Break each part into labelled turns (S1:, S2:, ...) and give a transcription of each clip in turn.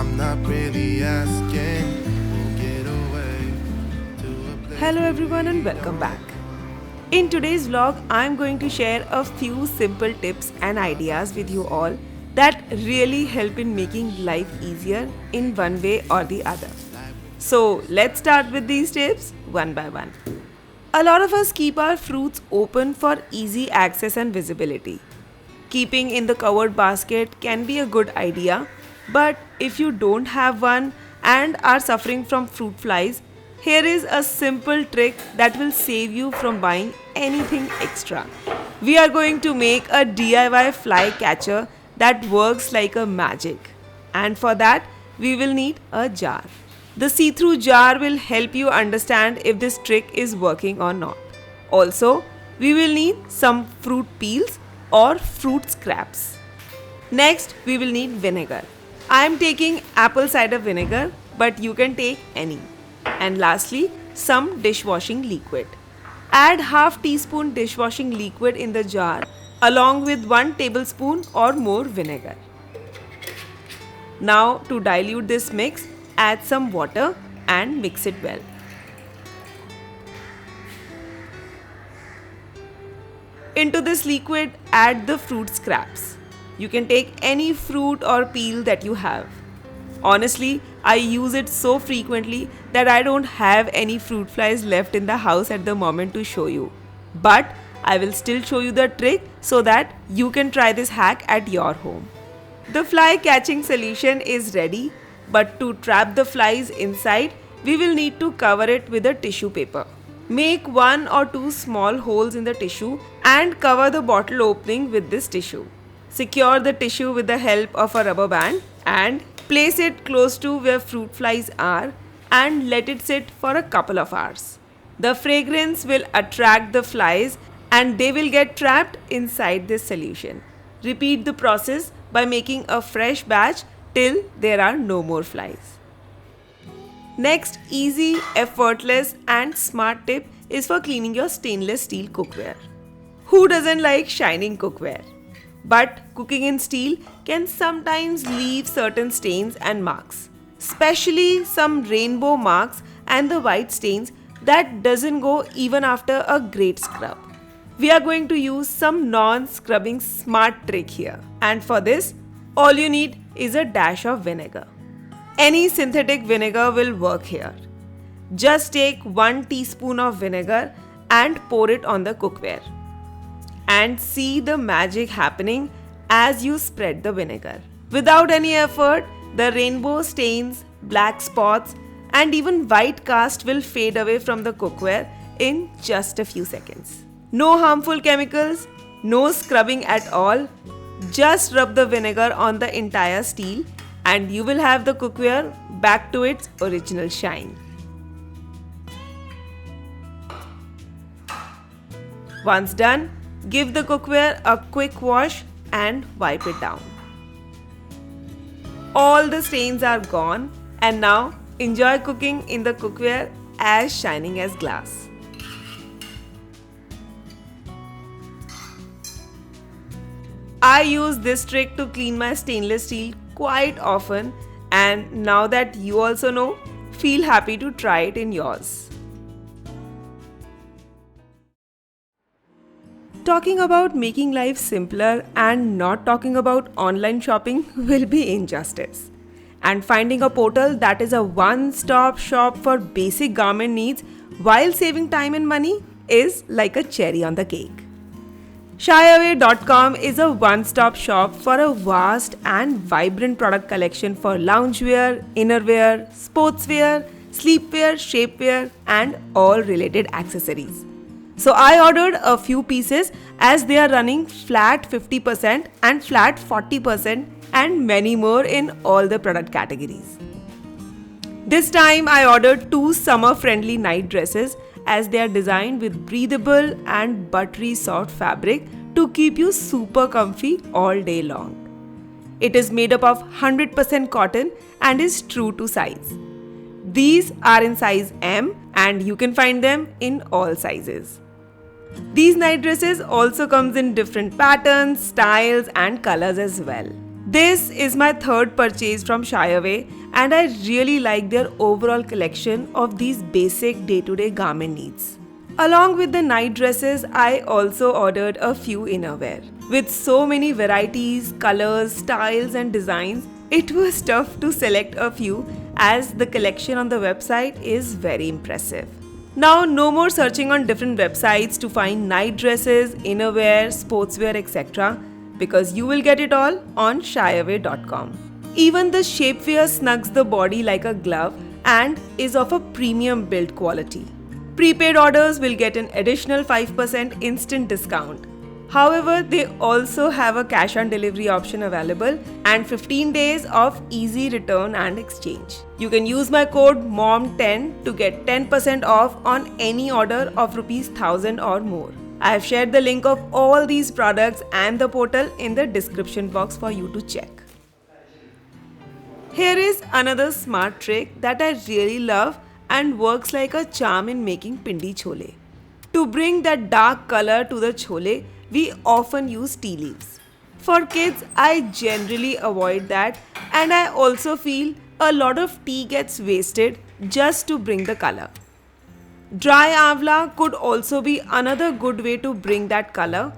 S1: I'm not really asking. We'll get away to a place.
S2: Hello everyone and welcome back. In today's vlog, I'm going to share a few simple tips and ideas with you all that really help in making life easier in one way or the other. So, let's start with these tips one by one. A lot of us keep our fruits open for easy access and visibility. Keeping in the covered basket can be a good idea, but if you don't have one and are suffering from fruit flies, here is a simple trick that will save you from buying anything extra. We are going to make a DIY fly catcher that works like a magic. And for that, we will need a jar. The see-through jar will help you understand if this trick is working or not. Also, we will need some fruit peels or fruit scraps. Next, we will need vinegar. I am taking apple cider vinegar, but you can take any. And lastly, some dishwashing liquid. Add half teaspoon dishwashing liquid in the jar along with 1 tablespoon or more vinegar. Now, to dilute this mix, add some water and mix it well. Into this liquid, add the fruit scraps. You can take any fruit or peel that you have. Honestly, I use it so frequently that I don't have any fruit flies left in the house at the moment to show you. But I will still show you the trick so that you can try this hack at your home. The fly catching solution is ready, but to trap the flies inside, we will need to cover it with a tissue paper. Make 1 or 2 small holes in the tissue and cover the bottle opening with this tissue. Secure the tissue with the help of a rubber band and place it close to where fruit flies are and let it sit for a couple of hours. The fragrance will attract the flies and they will get trapped inside this solution. Repeat the process by making a fresh batch till there are no more flies. Next easy, effortless and smart tip is for cleaning your stainless steel cookware. Who doesn't like shining cookware? But cooking in steel can sometimes leave certain stains and marks, especially some rainbow marks and the white stains that doesn't go even after a great scrub. We are going to use some non-scrubbing smart trick here, and for this, all you need is a dash of vinegar. Any synthetic vinegar will work here. Just take 1 teaspoon of vinegar and pour it on the cookware. And see the magic happening as you spread the vinegar. Without any effort, the rainbow stains, black spots, and even white cast will fade away from the cookware in just a few seconds. No harmful chemicals, no scrubbing at all. Just rub the vinegar on the entire steel and you will have the cookware back to its original shine. Once done, give the cookware a quick wash and wipe it down. All the stains are gone and now enjoy cooking in the cookware as shining as glass. I use this trick to clean my stainless steel quite often, and now that you also know, feel happy to try it in yours. Talking about making life simpler and not talking about online shopping will be injustice. And finding a portal that is a one-stop shop for basic garment needs while saving time and money is like a cherry on the cake. Shyaway.com is a one-stop shop for a vast and vibrant product collection for loungewear, innerwear, sportswear, sleepwear, shapewear, and all related accessories. So I ordered a few pieces as they are running flat 50% and flat 40% and many more in all the product categories. This time I ordered 2 summer-friendly night dresses as they are designed with breathable and buttery soft fabric to keep you super comfy all day long. It is made up of 100% cotton and is true to size. These are in size M and you can find them in all sizes. These night dresses also comes in different patterns, styles and colors as well. This is my third purchase from Shiaway and I really like their overall collection of these basic day-to-day garment needs. Along with the night dresses, I also ordered a few innerwear. With so many varieties, colors, styles and designs, it was tough to select a few as the collection on the website is very impressive. Now, no more searching on different websites to find night dresses, innerwear, sportswear, etc. because you will get it all on shiaway.com. Even the shapewear snugs the body like a glove and is of a premium build quality. Prepaid orders will get an additional 5% instant discount. However, they also have a cash on delivery option available and 15 days of easy return and exchange. You can use my code MOM10 to get 10% off on any order of ₹1000 or more. I have shared the link of all these products and the portal in the description box for you to check. Here is another smart trick that I really love and works like a charm in making pindi chole. To bring that dark color to the chole, we often use tea leaves. For kids, I generally avoid that and I also feel a lot of tea gets wasted just to bring the color. Dry amla could also be another good way to bring that color,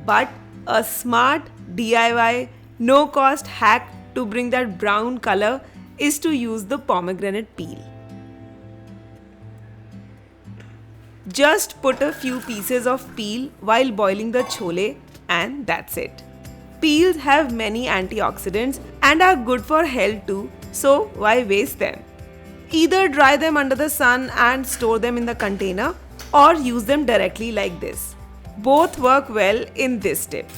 S2: but a smart DIY no-cost hack to bring that brown color is to use the pomegranate peel. Just put a few pieces of peel while boiling the chole and that's it. Peels have many antioxidants and are good for health too, so why waste them? Either dry them under the sun and store them in the container or use them directly like this. Both work well in this tip.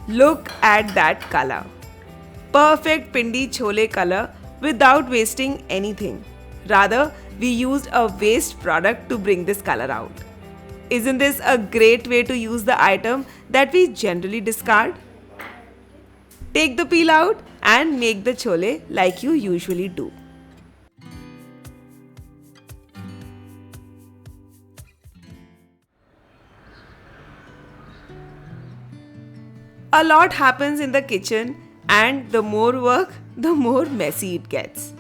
S2: Look at that color. Perfect pindi chole color without wasting anything. Rather, we used a waste product to bring this color out. Isn't this a great way to use the item that we generally discard? Take the peel out and make the chole like you usually do. A lot happens in the kitchen and the more work, the more messy it gets.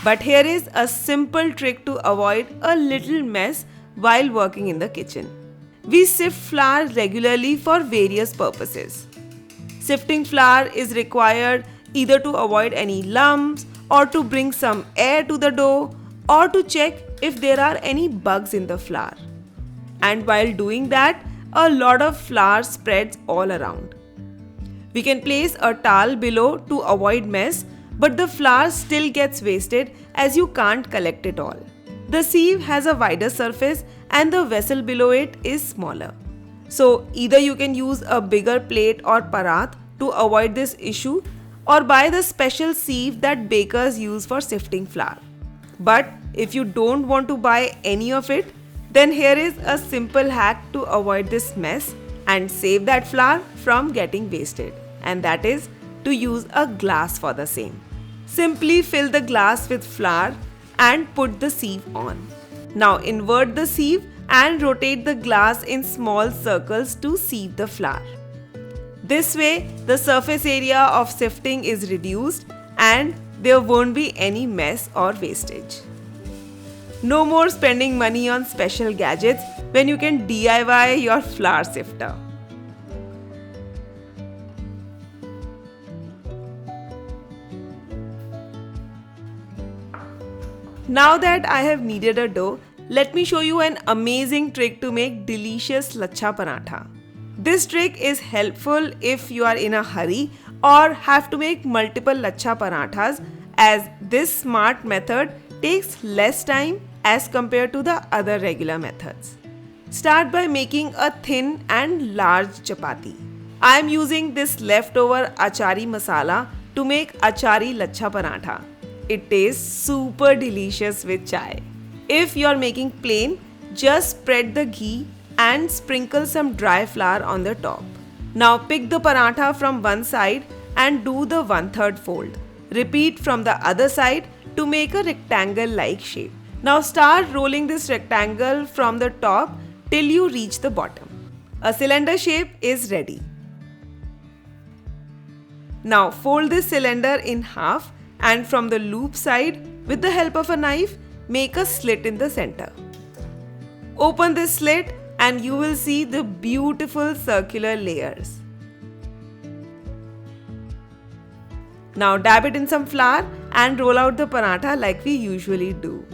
S2: But here is a simple trick to avoid a little mess while working in the kitchen. We sift flour regularly for various purposes. Sifting flour is required either to avoid any lumps or to bring some air to the dough or to check if there are any bugs in the flour. And while doing that, a lot of flour spreads all around. We can place a towel below to avoid mess, but the flour still gets wasted as you can't collect it all. The sieve has a wider surface and the vessel below it is smaller. So either you can use a bigger plate or parat to avoid this issue or buy the special sieve that bakers use for sifting flour. But if you don't want to buy any of it, then here is a simple hack to avoid this mess and save that flour from getting wasted. And that is to use a glass for the same. Simply fill the glass with flour and put the sieve on. Now invert the sieve and rotate the glass in small circles to sieve the flour. This way, the surface area of sifting is reduced and there won't be any mess or wastage. No more spending money on special gadgets when you can DIY your flour sifter. Now that I have kneaded a dough, let me show you an amazing trick to make delicious lachha paratha. This trick is helpful if you are in a hurry or have to make multiple lachha parathas, as this smart method takes less time as compared to the other regular methods. Start by making a thin and large chapati. I am using this leftover achari masala to make achari lachha paratha. It tastes super delicious with chai. If you are making plain, just spread the ghee and sprinkle some dry flour on the top. Now pick the paratha from one side and do the 1/3 fold. Repeat from the other side to make a rectangle-like shape. Now start rolling this rectangle from the top till you reach the bottom. A cylinder shape is ready. Now fold this cylinder in half and from the loop side, with the help of a knife, make a slit in the center. Open this slit and you will see the beautiful circular layers. Now dab it in some flour and roll out the paratha like we usually do.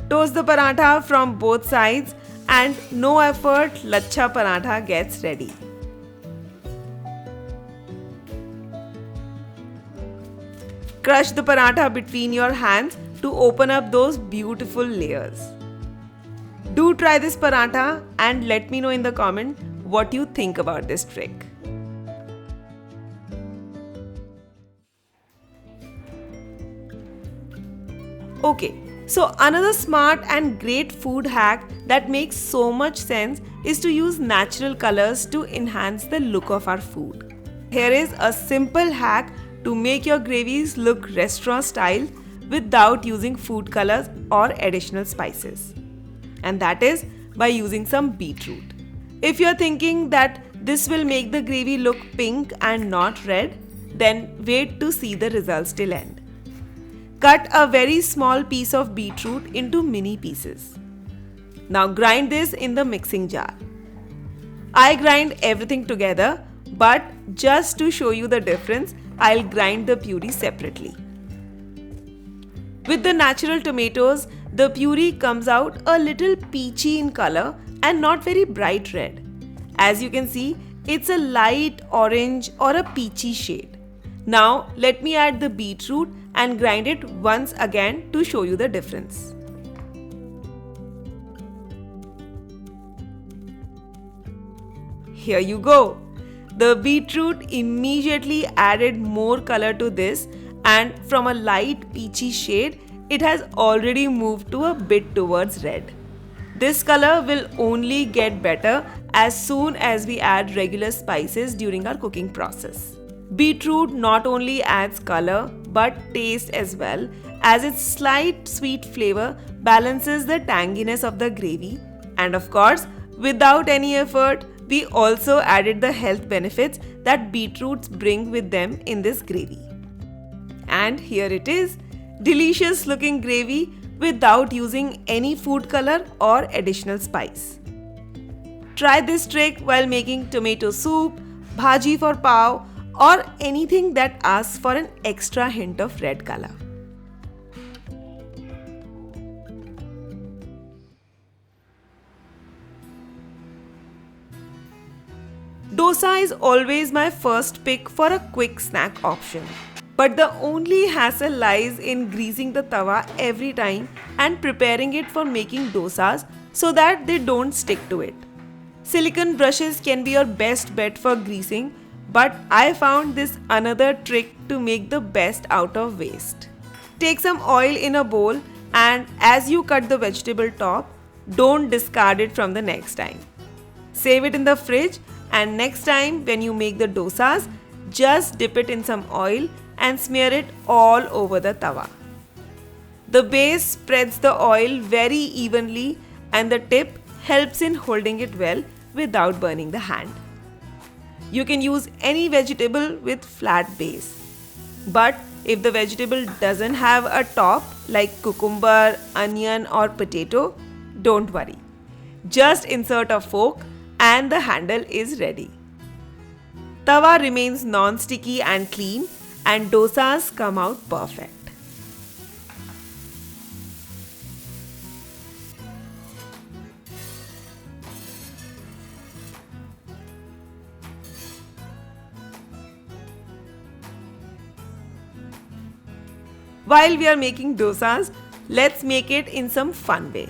S2: Toast the paratha from both sides and no effort, lachha paratha gets ready. Crush the paratha between your hands to open up those beautiful layers. Do try this paratha and let me know in the comment what you think about this trick. Okay, so another smart and great food hack that makes so much sense is to use natural colors to enhance the look of our food. Here is a simple hack to make your gravies look restaurant style without using food colors or additional spices. And that is by using some beetroot. If you are thinking that this will make the gravy look pink and not red, then wait to see the results till end. Cut a very small piece of beetroot into mini pieces. Now grind this in the mixing jar. I grind everything together, but just to show you the difference, I'll grind the puree separately. With the natural tomatoes, the puree comes out a little peachy in color and not very bright red. As you can see, it's a light orange or a peachy shade. Now let me add the beetroot and grind it once again to show you the difference. Here you go. The beetroot immediately added more color to this, and from a light peachy shade, it has already moved to a bit towards red. This color will only get better as soon as we add regular spices during our cooking process. Beetroot not only adds color but taste as well, as its slight sweet flavor balances the tanginess of the gravy, and of course, without any effort, we also added the health benefits that beetroots bring with them in this gravy. And here it is, delicious looking gravy without using any food color or additional spice. Try this trick while making tomato soup, bhaji for pav, or anything that asks for an extra hint of red color. Dosa is always my first pick for a quick snack option. But the only hassle lies in greasing the tawa every time and preparing it for making dosas so that they don't stick to it. Silicone brushes can be your best bet for greasing, but I found this another trick to make the best out of waste. Take some oil in a bowl and as you cut the vegetable top, don't discard it from the next time. Save it in the fridge, and next time when you make the dosas, just dip it in some oil and smear it all over the tawa. The base spreads the oil very evenly and the tip helps in holding it well without burning the hand. You can use any vegetable with flat base. But if the vegetable doesn't have a top like cucumber, onion or potato, don't worry. Just insert a fork and the handle is ready. Tawa remains non-sticky and clean, and dosas come out perfect. While we are making dosas, let's make it in some fun way.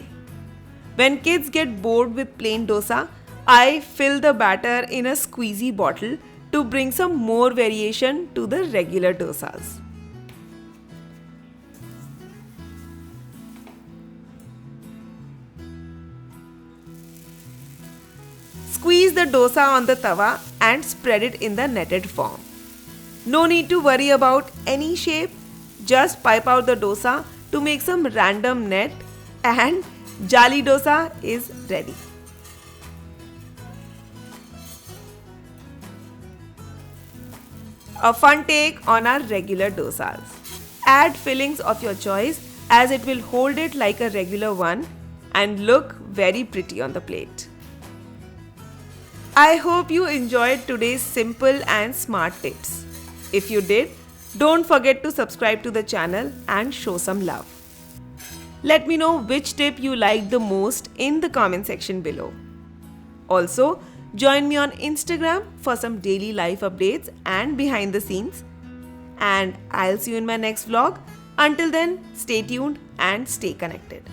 S2: When kids get bored with plain dosa, I fill the batter in a squeezy bottle to bring some more variation to the regular dosas. Squeeze the dosa on the tawa and spread it in the netted form. No need to worry about any shape, just pipe out the dosa to make some random net, and Jali dosa is ready. A fun take on our regular dosas. Add fillings of your choice as it will hold it like a regular one and look very pretty on the plate. I hope you enjoyed today's simple and smart tips. If you did, don't forget to subscribe to the channel and show some love. Let me know which tip you liked the most in the comment section below. Also, join me on Instagram for some daily life updates and behind the scenes. And I'll see you in my next vlog. Until then, stay tuned and stay connected.